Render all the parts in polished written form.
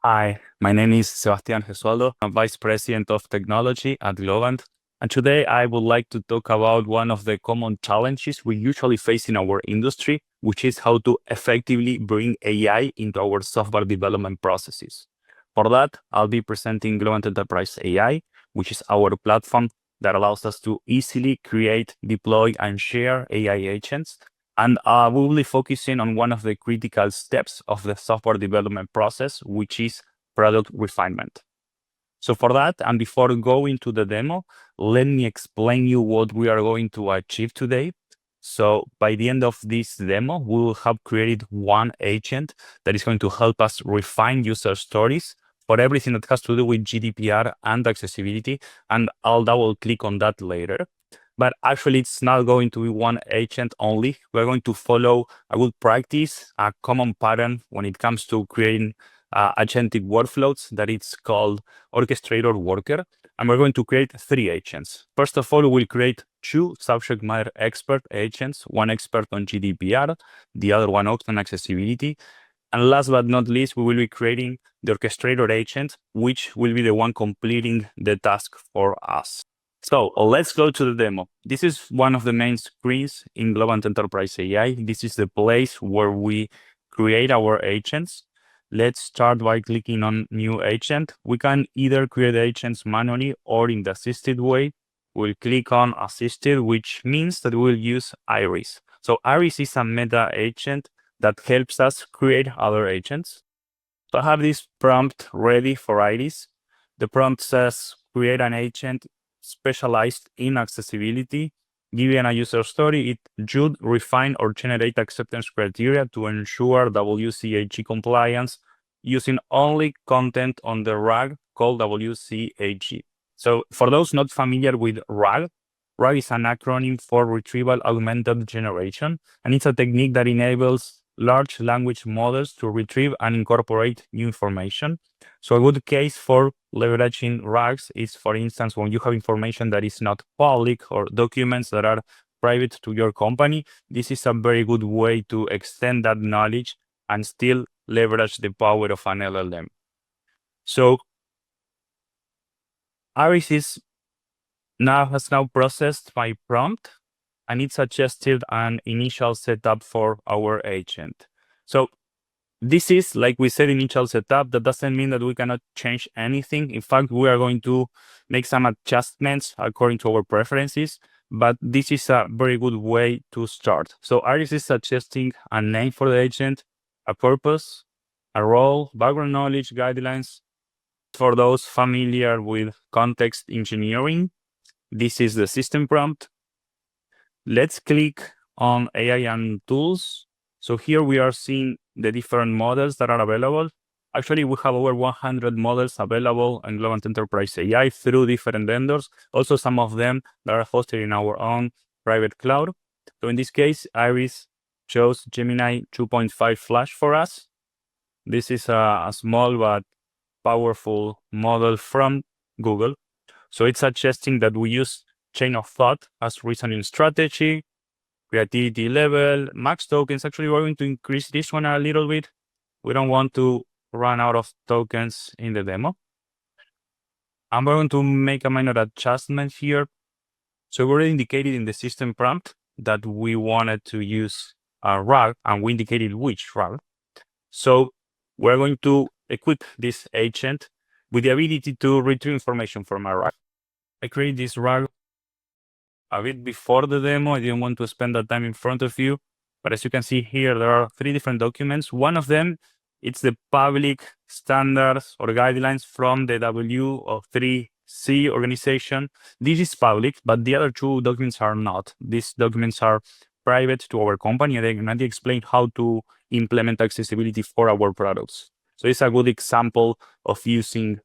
Hi, my name is Sebastian Gesualdo. I'm Vice President of Technology at Globant. And today I would like to talk about one of the common challenges we usually face in our industry, which is how to effectively bring AI into our software development processes. For that, I'll be presenting Globant Enterprise AI, which is our platform that allows us to easily create, deploy, and share AI agents. And we will be focusing on one of the critical steps of the software development process, which is product refinement. So for that, and before going to the demo, let me explain you what we are going to achieve today. So by the end of this demo, we will have created one agent that is going to help us refine user stories for everything that has to do with GDPR and accessibility. And I'll double click on that later. But actually, it's not going to be one agent only. We're going to follow a good practice, a common pattern when it comes to creating agentic workflows that it's called Orchestrator worker. And we're going to create 3 agents. First of all, we'll create 2 subject matter expert agents, one expert on GDPR, the other one on accessibility. And last but not least, we will be creating the Orchestrator agent, which will be the one completing the task for us. So let's go to the demo. This is one of the main screens in Globant Enterprise AI. This is the place where we create our agents. Let's start by clicking on New Agent. We can either create agents manually or in the assisted way. We'll click on Assisted, which means that we'll use Iris. So Iris is a meta agent that helps us create other agents. So I have this prompt ready for Iris. The prompt says, create an agent specialized in accessibility. Given a user story, it should refine or generate acceptance criteria to ensure WCAG compliance using only content on the RAG called WCAG. So for those not familiar with RAG, RAG is an acronym for Retrieval Augmented Generation, and it's a technique that enables large language models to retrieve and incorporate new information. So a good case for leveraging RAGs is, for instance, when you have information that is not public or documents that are private to your company. This is a very good way to extend that knowledge and still leverage the power of an LLM. So Iris has now processed my prompt, and it suggested an initial setup for our agent. So this is, like we said, initial setup. That doesn't mean that we cannot change anything. In fact, we are going to make some adjustments according to our preferences, but this is a very good way to start. So Iris is suggesting a name for the agent, a purpose, a role, background knowledge, guidelines. For those familiar with context engineering, this is the system prompt. Let's click on AI and tools. So here we are seeing the different models that are available. Actually, we have over 100 models available in Globant Enterprise AI through different vendors. Also, some of them that are hosted in our own private cloud. So in this case, Iris chose Gemini 2.5 Flash for us. This is a small but powerful model from Google. So it's suggesting that we use chain of thought as reasoning strategy, creativity level, max tokens. Actually, we're going to increase this one a little bit. We don't want to run out of tokens in the demo. I'm going to make a minor adjustment here. So we already indicated in the system prompt that we wanted to use a RAG, and we indicated which RAG. So we're going to equip this agent with the ability to retrieve information from a RAG. I created this RAG a bit before the demo. I didn't want to spend that time in front of you, but as you can see here, there are 3 different documents. One of them, it's the public standards or guidelines from the W3C organization. This is public, but the other 2 documents are not. These documents are private to our company, and they can explain how to implement accessibility for our products. So it's a good example of using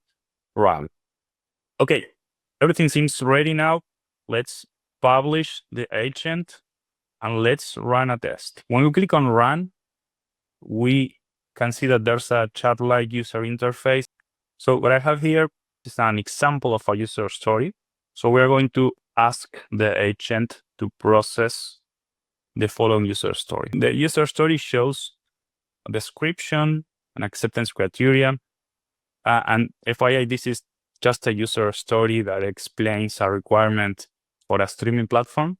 RAG. Okay, everything seems ready now. Let's publish the agent and let's run a test. When we click on run, we can see that there's a chat-like user interface. So what I have here is an example of a user story. So we're going to ask the agent to process the following user story. The user story shows a description, an acceptance criteria, And FYI, this is just a user story that explains a requirement for a streaming platform.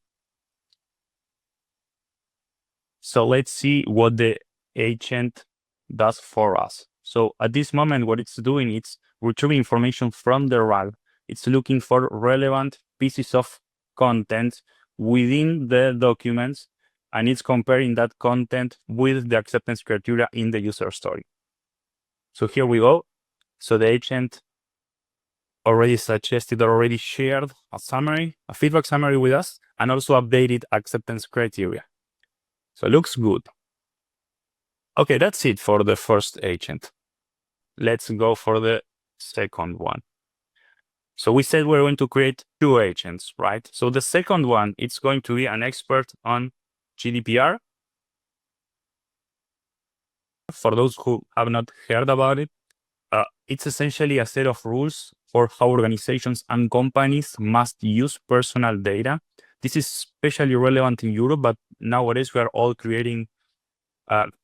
So let's see what the agent does for us. So at this moment, what it's doing, it's retrieving information from the RAG. It's looking for relevant pieces of content within the documents, and it's comparing that content with the acceptance criteria in the user story. So here we go. So the agent already suggested, already shared a summary, a feedback summary with us, and also updated acceptance criteria. So it looks good. Okay, that's it for the first agent. Let's go for the second one. So we said we're going to create 2 agents, right? So the second one, it's going to be an expert on GDPR. For those who have not heard about it, it's essentially a set of rules for how organizations and companies must use personal data. This is especially relevant in Europe, but nowadays we are all creating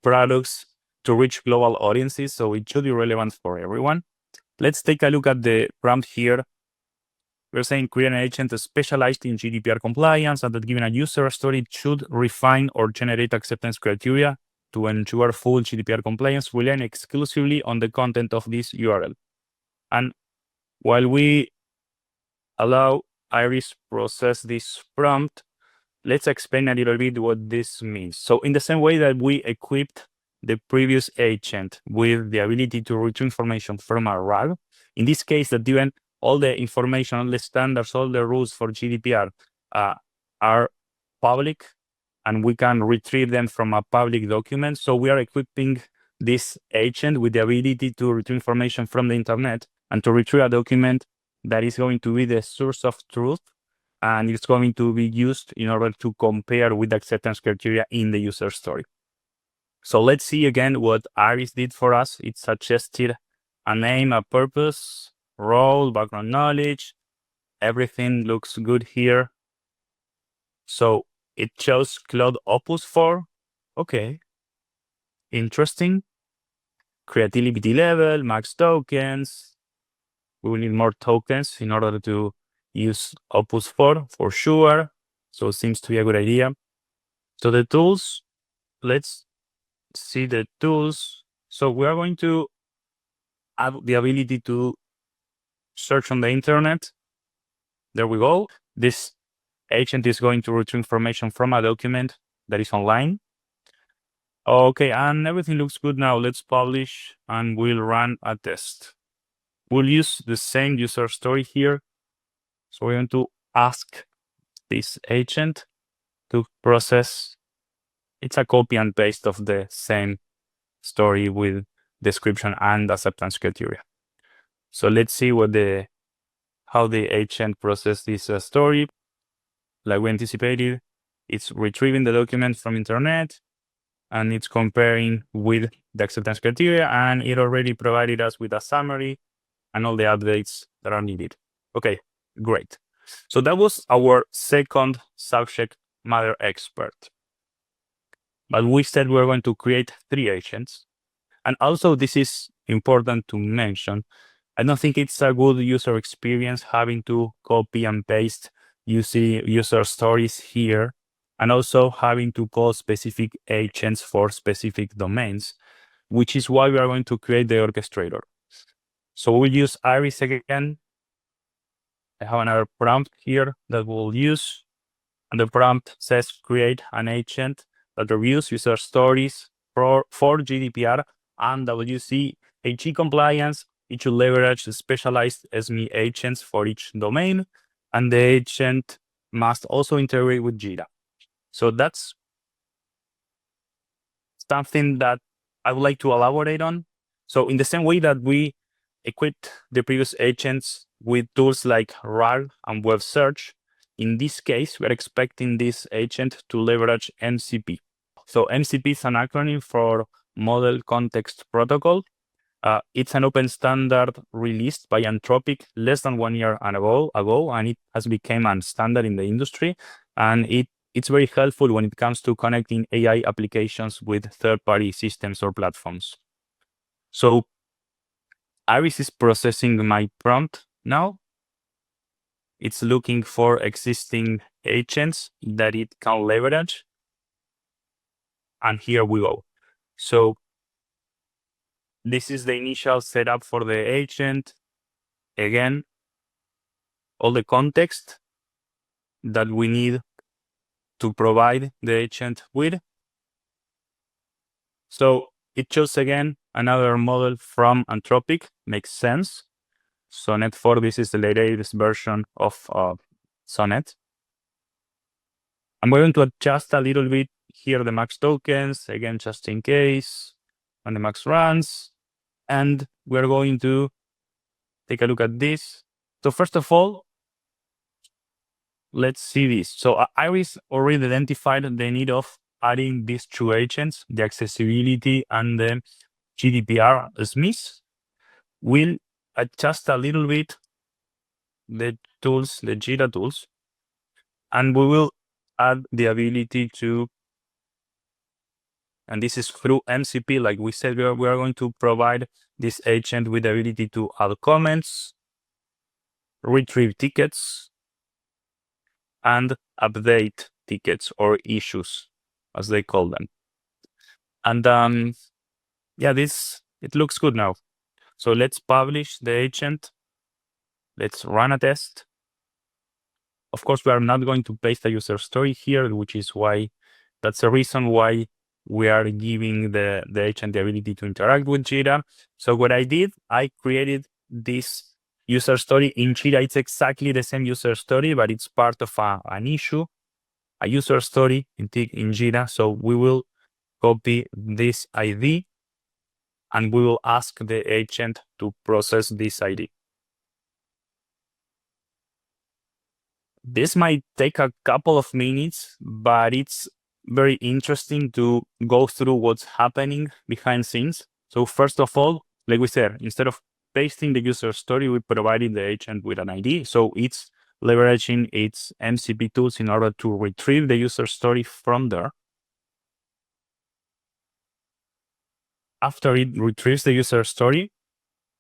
products to reach global audiences, so it should be relevant for everyone. Let's take a look at the prompt here. We're saying create an agent specialized in GDPR compliance, and that given a user story, it should refine or generate acceptance criteria to ensure full GDPR compliance, relying exclusively on the content of this URL. And while we allow Iris process this prompt, let's explain a little bit what this means. So in the same way that we equipped the previous agent with the ability to retrieve information from a RAG, in this case, that given all the information, all the standards, all the rules for GDPR are public, and we can retrieve them from a public document. So we are equipping this agent with the ability to retrieve information from the internet and to retrieve a document that is going to be the source of truth, and it's going to be used in order to compare with the acceptance criteria in the user story. So let's see again what Iris did for us. It suggested a name, a purpose, role, background knowledge. Everything looks good here. So it chose Cloud Opus 4. Okay. Interesting. Creativity level, max tokens. We will need more tokens in order to use Opus 4 for sure. So it seems to be a good idea. So the tools, let's see the tools. So we are going to have the ability to search on the internet. There we go. This agent is going to retrieve information from a document that is online. Okay, and everything looks good now. Let's publish and we'll run a test. We'll use the same user story here. So we're going to ask this agent to process. It's a copy and paste of the same story with description and acceptance criteria. So let's see how the agent processed this story. Like we anticipated, it's retrieving the document from internet and it's comparing with the acceptance criteria, and it already provided us with a summary and all the updates that are needed. Okay, great. So that was our second subject matter expert. But we said we're going to create 3 agents. And also, this is important to mention. I don't think it's a good user experience having to copy and paste user stories here, and also having to call specific agents for specific domains, which is why we are going to create the orchestrator. So we'll use Iris again. I have another prompt here that we'll use, and the prompt says create an agent that reviews user stories for GDPR and WCAG compliance. It should leverage specialized SME agents for each domain, and the agent must also integrate with Jira. So that's something that I would like to elaborate on. So in the same way that we equipped the previous agents with tools like RAG and web search, in this case, we're expecting this agent to leverage MCP. So MCP is an acronym for Model Context Protocol. It's an open standard released by Anthropic less than 1 year ago, and it has become a standard in the industry. And it's very helpful when it comes to connecting AI applications with third-party systems or platforms. So Iris is processing my prompt now. It's looking for existing agents that it can leverage. And here we go. So this is the initial setup for the agent. Again, all the context that we need to provide the agent with. So it chose again another model from Anthropic, makes sense. Sonnet 4, this is the latest version of Sonnet. I'm going to adjust a little bit here the max tokens, again, just in case, and the max runs. And we're going to take a look at this. So first of all, let's see this. So Iris already identified the need of adding these two agents, the accessibility and the GDPR SMEs. We'll adjust a little bit the tools, the Jira tools, and we will add the ability to, and this is through MCP, like we said, we are going to provide this agent with the ability to add comments, retrieve tickets, and update tickets or issues, as they call them. And yeah, it looks good now. So let's publish the agent. Let's run a test. Of course, we are not going to paste a user story here, which is why that's the reason why we are giving the agent the ability to interact with Jira. So what I did, I created this user story in Jira. It's exactly the same user story, but it's part of an issue, a user story in Jira. So we will copy this ID and we will ask the agent to process this ID. This might take a couple of minutes, but it's very interesting to go through what's happening behind scenes. So first of all, like we said, instead of pasting the user story, we provided the agent with an ID. So it's leveraging its MCP tools in order to retrieve the user story from there. After it retrieves the user story,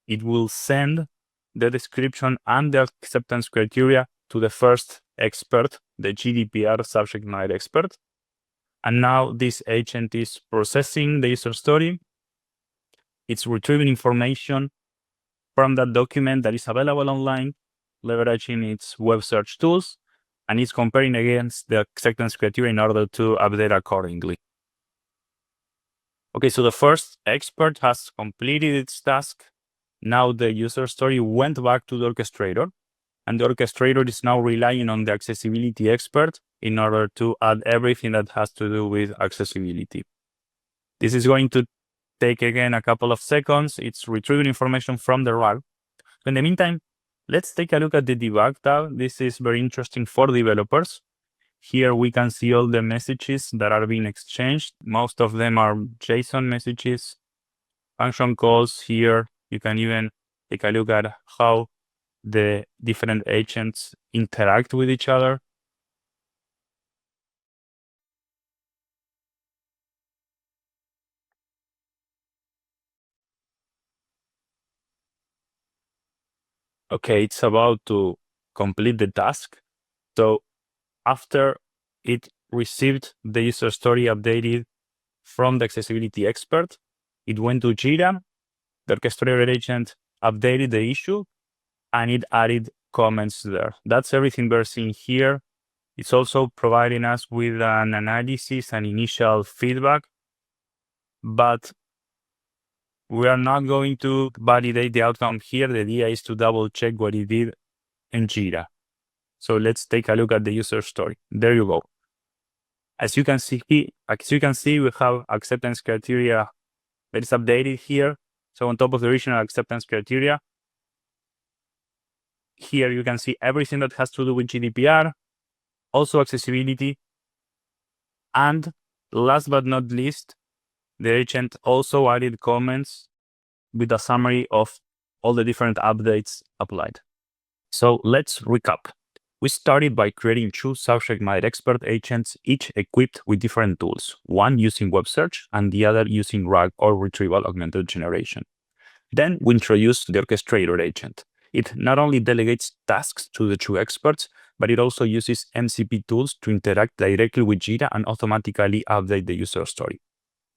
it will send the description and the acceptance criteria to the first expert, the GDPR subject matter expert. And now this agent is processing the user story. It's retrieving information from that document that is available online, leveraging its web search tools, and it's comparing against the acceptance criteria in order to update accordingly. Okay, so the first expert has completed its task. Now the user story went back to the orchestrator, and the orchestrator is now relying on the accessibility expert in order to add everything that has to do with accessibility. This is going to take, again, a couple of seconds. It's retrieving information from the RAG. In the meantime, let's take a look at the debug tab. This is very interesting for developers. Here we can see all the messages that are being exchanged. Most of them are JSON messages, function calls. Here you can even take a look at how the different agents interact with each other. Okay, it's about to complete the task. So after it received the user story updated from the accessibility expert, it went to Jira. The orchestrator agent updated the issue and it added comments there. That's everything we're seeing here. It's also providing us with an analysis and initial feedback, but we are not going to validate the outcome here. The idea is to double check what it did in Jira. So let's take a look at the user story. There you go. As you can see, we have acceptance criteria that is updated here. So on top of the original acceptance criteria, here you can see everything that has to do with GDPR, also accessibility, and last but not least, the agent also added comments with a summary of all the different updates applied. So let's recap. We started by creating two subject matter expert agents, each equipped with different tools, one using web search and the other using RAG or Retrieval Augmented Generation. Then we introduced the Orchestrator agent. It not only delegates tasks to the true experts, but it also uses MCP tools to interact directly with Jira and automatically update the user story.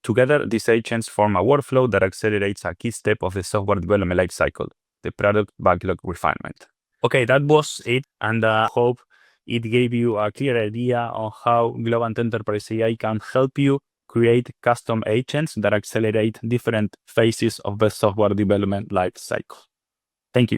Together, these agents form a workflow that accelerates a key step of the software development lifecycle, the product backlog refinement. Okay, that was it, and I hope it gave you a clear idea on how Globant Enterprise AI can help you create custom agents that accelerate different phases of the software development lifecycle. Thank you.